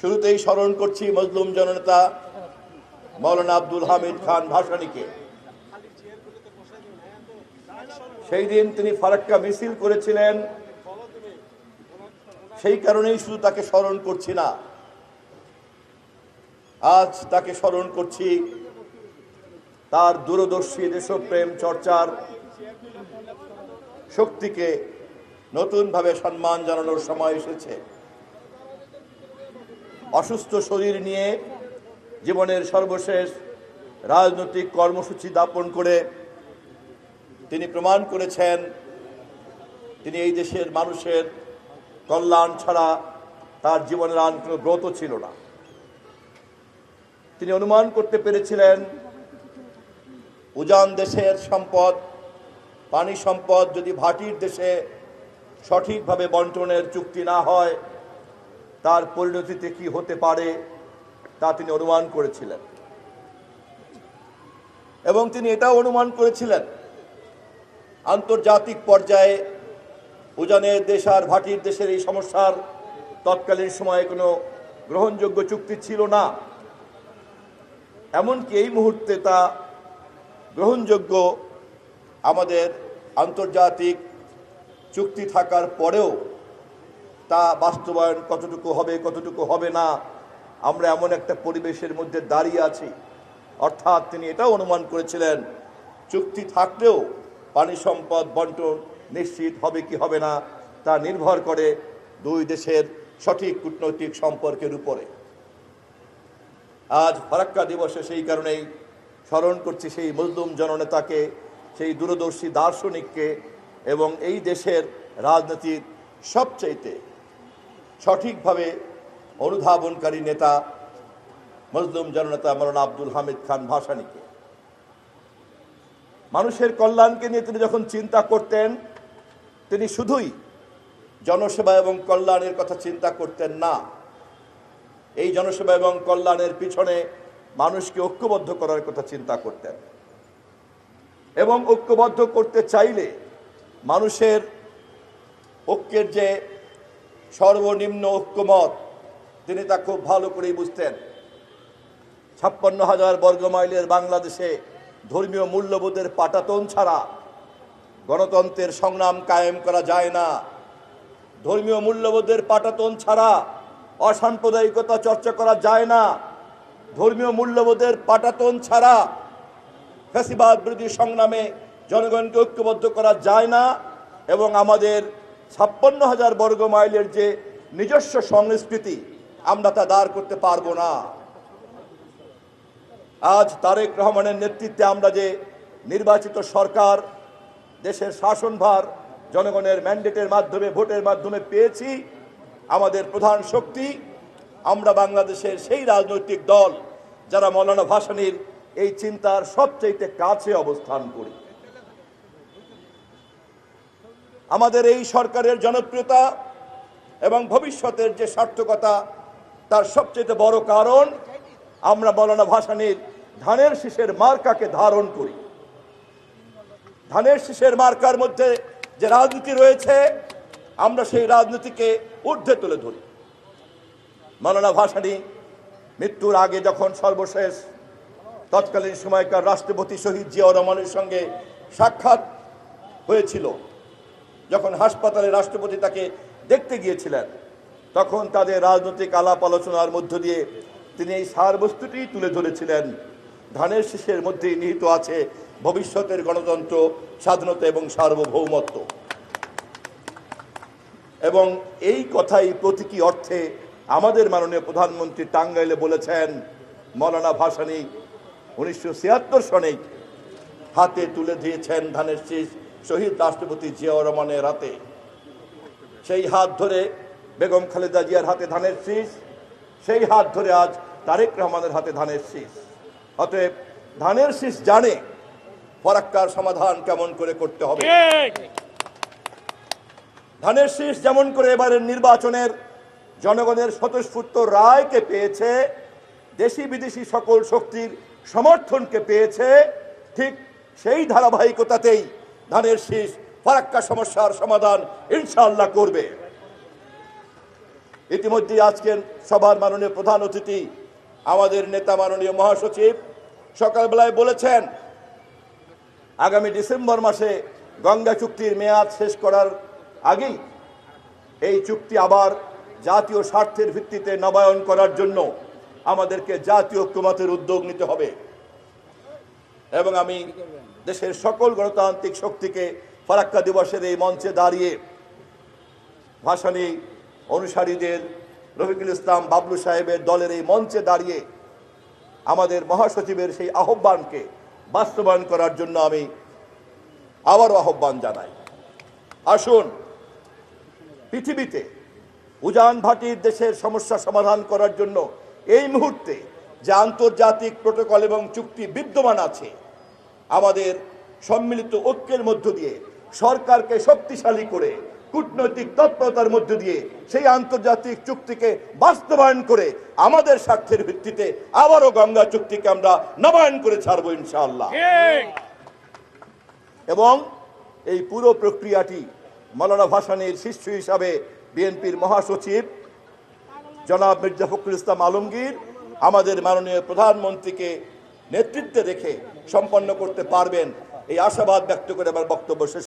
শুরুতেই স্মরণ করছি মজলুম জননেতা মাওলানা আব্দুল হামিদ খান ভাসানীকে। সেই দিন তিনি ফারাক্কা মিছিল করেছিলেন, সেই কারণেই শুধু তাকে স্মরণ করছি না, আজ তাকে স্মরণ করছি তার দূরদর্শী দেশপ্রেম চর্চার শক্তিকে নতুনভাবে সম্মান জানানোর সময় এসেছে। অসুস্থ শরীর নিয়ে জীবনের সর্বশেষ রাজনৈতিক কর্মসূচি যাপন করে তিনি প্রমাণ করেছেন তিনি এই দেশের মানুষের কল্যাণ ছাড়া তার জীবনের আর কোনো ব্রত ছিল না। তিনি অনুমান করতে পেরেছিলেন উজান দেশের সম্পদ, পানি সম্পদ যদি ভাটির দেশে সঠিকভাবে বন্টনের চুক্তি না হয় তার পরিণতিতে কি হতে পারে তা তিনি অনুমান করেছিলেন। এবং তিনি এটাও অনুমান করেছিলেন আন্তর্জাতিক পর্যায়ে উজানের দেশ আর ভাটির দেশের এই সমস্যার তৎকালীন সময়ে কোনো গ্রহণযোগ্য চুক্তি ছিল না, এমনকি এই মুহূর্তে তা গ্রহণযোগ্য। আমাদের আন্তর্জাতিক চুক্তি থাকার পরেও তা বাস্তবায়ন কতটুকু হবে কতটুকু হবে না, আমরা এমন একটা পরিবেশের মধ্যে দাঁড়িয়ে আছি। অর্থাৎ তিনি এটাও অনুমান করেছিলেন চুক্তি থাকলেও পানি সম্পদ বন্টন নিশ্চিত হবে কি হবে না তা নির্ভর করে দুই দেশের সঠিক কূটনৈতিক সম্পর্কের উপরে। আজ ফারাক্কা দিবসে সেই কারণেই স্মরণ করছি সেই মজলুম জননেতাকে, সেই দূরদর্শী দার্শনিককে এবং এই দেশের রাজনীতির সবচাইতে সঠিকভাবে অনুধাবনকারী নেতা মজলুম জননেতা মাওলানা আব্দুল হামিদ খান ভাসানীকে। মানুষের কল্যাণকে নিয়ে তিনি যখন চিন্তা করতেন তিনি শুধুই জনসেবা এবং কল্যাণের কথা চিন্তা করতেন না, এই জনসেবা এবং কল্যাণের পিছনে মানুষকে ঐক্যবদ্ধ করার কথা চিন্তা করতেন। এবং ঐক্যবদ্ধ করতে চাইলে মানুষের ঐক্যের যে সর্বনিম্ন ঐক্যমত তিনি তা খুব ভালো করেই বুঝতেন। 56,000 বর্গমাইলের বাংলাদেশে ধর্মীয় মূল্যবোধের পাটাতন ছাড়া গণতন্ত্রের সংগ্রাম কায়েম করা যায় না। ধর্মীয় মূল্যবোধের পাটাতন ছাড়া অসাম্প্রদায়িকতা চর্চা করা যায় না। ধর্মীয় মূল্যবোধের পাটাতন ছাড়া ফ্যাসিবাদ বিরোধী সংগ্রামে জনগণকে ঐক্যবদ্ধ করা যায় না। এবং আমাদের 56,000 বর্গমাইলের যে নিজস্ব সংস্কৃতি আমরা তা দাঁড় করতে পারবো না। আজ তারেক রহমানের নেতৃত্বে আমরা যে নির্বাচিত সরকার দেশের শাসনভার জনগণের ম্যান্ডেটের মাধ্যমে ভোটের মাধ্যমে পেয়েছি, আমাদের প্রধান শক্তি আমরা বাংলাদেশের সেই রাজনৈতিক দল যারা মাওলানা ভাসানীর এই চিন্তার সবচেয়ে কাছে অবস্থান করি। আমাদের এই সরকারের জনপ্রিয়তা এবং ভবিষ্যতের যে সার্থকতা তার সবচেয়ে বড় কারণ আমরা মাওলানা ভাসানীর ধানের শীষের মার্কাকে ধারণ করি। ধানের শীষের মার্কার মধ্যে যে রাজনীতি রয়েছে আমরা সেই রাজনীতিকে ঊর্ধ্বে তুলে ধরি। মাওলানা ভাসানী মৃত্যুর আগে যখন সর্বশেষ তৎকালীন সময়কার রাষ্ট্রপতি শহীদ জিয়াউর রহমানের সঙ্গে সাক্ষাৎ হয়েছিল, যখন হাসপাতালে রাষ্ট্রপতি তাকে দেখতে গিয়েছিলেন, তখন তাদের রাজনৈতিক আলাপ আলোচনার মধ্য দিয়ে তিনি এই সার বস্তুটি তুলে ধরেছিলেন। ধানের শীষের মধ্যেই নিহিত আছে ভবিষ্যতের গণতন্ত্র, স্বাধীনতা এবং সার্বভৌমত্ব। এবং এই কথাই প্রতীকী অর্থে আমাদের মাননীয় প্রধানমন্ত্রী টাঙ্গাইলে বলেছেন মাওলানা ভাসানী 1976 সনে হাতে তুলে দিয়েছেন ধানের শীষ শহীদ রাষ্ট্রপতি জিয়াউর রহমানের হাতে। সেই হাত ধরে বেগম খালেদা জিয়ার হাতে ধানের শীষ, সেই হাত ধরে আজ তারেক রহমানের হাতে ধানের শীষ। অতএব ধানের শীষ জানে ফারাক্কার সমাধান কেমন করে করতে হবে। ধানের শীষ যেমন করে এবারের নির্বাচনের জনগণের স্বতঃস্ফূর্ত রায়কে পেয়েছে, দেশি বিদেশি সকল শক্তির সমর্থনকে পেয়েছে, ঠিক সেই ধারাবাহিকতাতেই ধানের শীষ ফারাক্কা সমস্যার সমাধান ইনশাআল্লাহ করবে। ইতিমধ্যে আজকের সভার মাননীয় প্রধান অতিথি আমাদের নেতা মাননীয় মহাসচিব সকালবেলায় বলেছেন, আগামী ডিসেম্বর মাসে গঙ্গা চুক্তির মেয়াদ শেষ করার আগেই এই চুক্তি আবার জাতীয় স্বার্থের ভিত্তিতে নবায়ন করার জন্য আমাদেরকে জাতীয় ঐক্যমতের উদ্যোগ নিতে হবে। এবং আমি দেশের সকল গণতান্ত্রিক শক্তিকে ফারাক্কা দিবসের এই মঞ্চে দাঁড়িয়ে ভাসানী অনুসারীদের, রফিকুল ইসলাম বাবলু সাহেবের দলের এই মঞ্চে দাঁড়িয়ে আমাদের মহাসচিবের সেই আহ্বানকে বাস্তবায়ন করার জন্য আমি আবারও আহ্বান জানাই। আসুন পৃথিবীতে উজান ভাটির দেশের সমস্যা সমাধান করার জন্য এই মুহূর্তে যে আন্তর্জাতিক প্রটোকল এবং চুক্তি বিদ্যমান আছে, আমাদের সম্মিলিত ঐক্যের মধ্য দিয়ে সরকারকে শক্তিশালী করে কূটনৈতিক তৎপরতার মধ্য দিয়ে সেই আন্তর্জাতিক চুক্তিকে বাস্তবায়ন করে আমাদের স্বার্থের ভিত্তিতে আবারও গঙ্গা চুক্তিকে আমরা নবায়ন করে ছাড়বো ইনশাআল্লাহ। এবং এই পুরো প্রক্রিয়াটি মওলানা ভাসানীর শিষ্য হিসাবে বিএনপির মহাসচিব জনাব মির্জা ফখরুল ইসলাম আলমগীর আমাদের মাননীয় প্রধানমন্ত্রীকে নেতৃত্বে রেখে সম্পন্ন করতে পারবেন, এই আশাবাদ ব্যক্ত করে আমার বক্তব্য শেষ